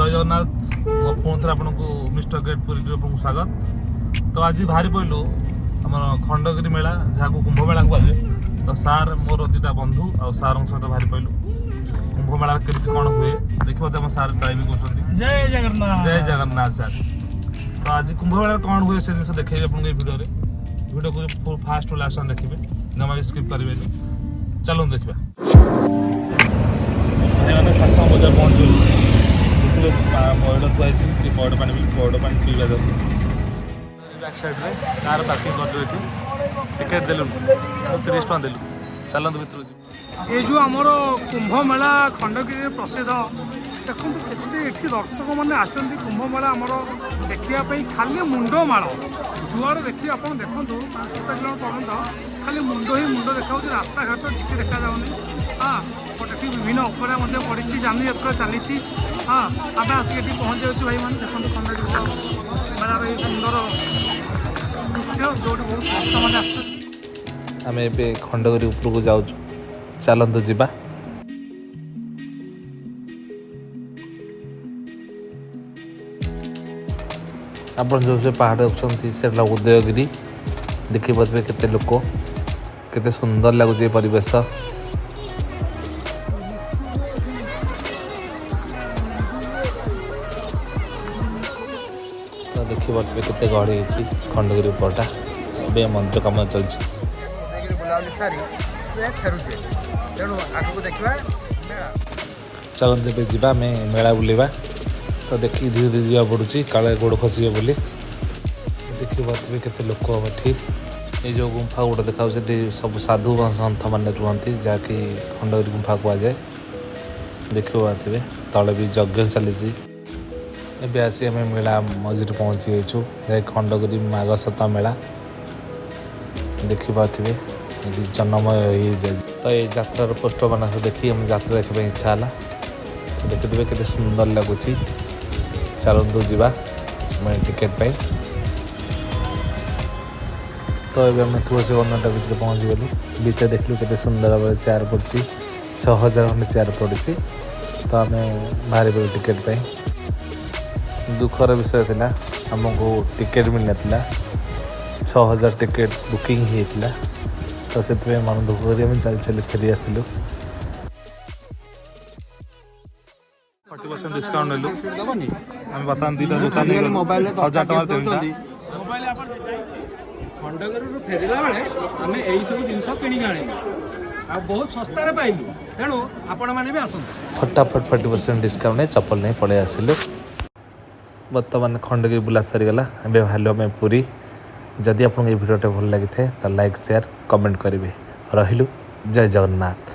जय जगन्नाथ पुणी थे आपको मिस्टर गेट पुरी आपको स्वागत। तो आज बाहरी पड़लु आम खंडगिरी मेला जहाँ कुंभ मेला कहुए। तो सार मोर दुटा बंधु आ सार सहित बाहरी पड़लु कुंभ मेला केमती कौन हुए देखा आम सार ड्राइविंग कर जय जगन्नाथ। जय जगन्नाथ सार। तो आज कुंभ मेला कौन हुए से जिन देखिए आपको वीडियो को फास्ट लास्ट देखिए जमा भी स्किप करेंगे। चलो देखा शासन बजार पहुँचू पइड थुआई कि पइड पानी पीवा जाऊँ बैक साइड्रे कार पार्किंग कर टिकेट देलु 30 टका देलु। चलत भितर ये जो आमर कुंभ मेला खंडगिरी प्रसिद्ध देखो ये दर्शक मैंने आसती कुंभ मेला आमर देखापी खाली मुंडमाल जुआड़े देखिए आप देखो 5-7 किलोमीटर पर्यटन खाली मुंड ही मुंड देखा रास्ता घाट किसी देखा जाऊनी। हाँ गोटे विभिन्न अखड़ा पड़ी जानी यात्रा चली। हाँ आम आसिक पहुँच जाऊँ भाई मैंने देखो खंडगिरी मेलार ये सुंदर दृश्य जो बहुत भक्त मैंने आस आम ए खंडगिरी उपरको जाऊँ। चलतु जीवा आप जो पहाड़ देखते से उदयगिरी देखी पारे केते लोक केते सुंदर लगुच परिवेश। तो देखी पारे केते गहड़ी खंडगिरी उपरटा ए मंदिर कम चलती। चलते जावा मेला बुलवा। तो देखिए धीरे धीरे जावा पड़ुची काले गोड़ खस बोली देखिए पारे केते लोक एठी ये जो गुंफा गोटे देखा सब साधु सन्थ मैंने रुहति जहाँकि खंडगिरी गुंफा कहुए। देखिए पारे तले भी यज्ञ चली एवं आसी आम मेला मझे पहुँची जाइछू खंडगिरी माघ मेला देखी पारे जनमय हो जाए। तो ये यात्रार पोस्टर मान देखिए हम यात्रा देखा इच्छा है देखिए केते सुंदर लगुच। चलतु जीवा टिकेट पाई। तो ये आम तुलसी वनटा भर पहुँच गलु भर देखलु केते सुंदर भाव चेयर पड़ी 6000 खंडे चेयर पड़ी। तो आम बाहरी पड़ू टिकेट पाई। दुखर विषय था आमको टिकेट मिल ना 6000 टिकेट बुकिंग होता। तो से मन दुख कर चल चल फेरी आसलु 40% डिस्काउंट नेलु आम बर्तमान दुटा दुकान मोबाइल 1000 टका खंडगिरी फेरला बेले आम यही सब जिन कि आने बहुत सस्तार पाइलु तेणु आपण मैंने भी आसतु फटाफट 40% डिस्काउंट चप्पल नहीं पलि आसिलु। बर्तमान खंडगिरी बुला सरीगला एवं भालु आम पुरी। जदि आपको ये भिडियोटे भल लगी था तो लाइक शेयर कमेंट करेंगे। रहिलु जय जगन्नाथ।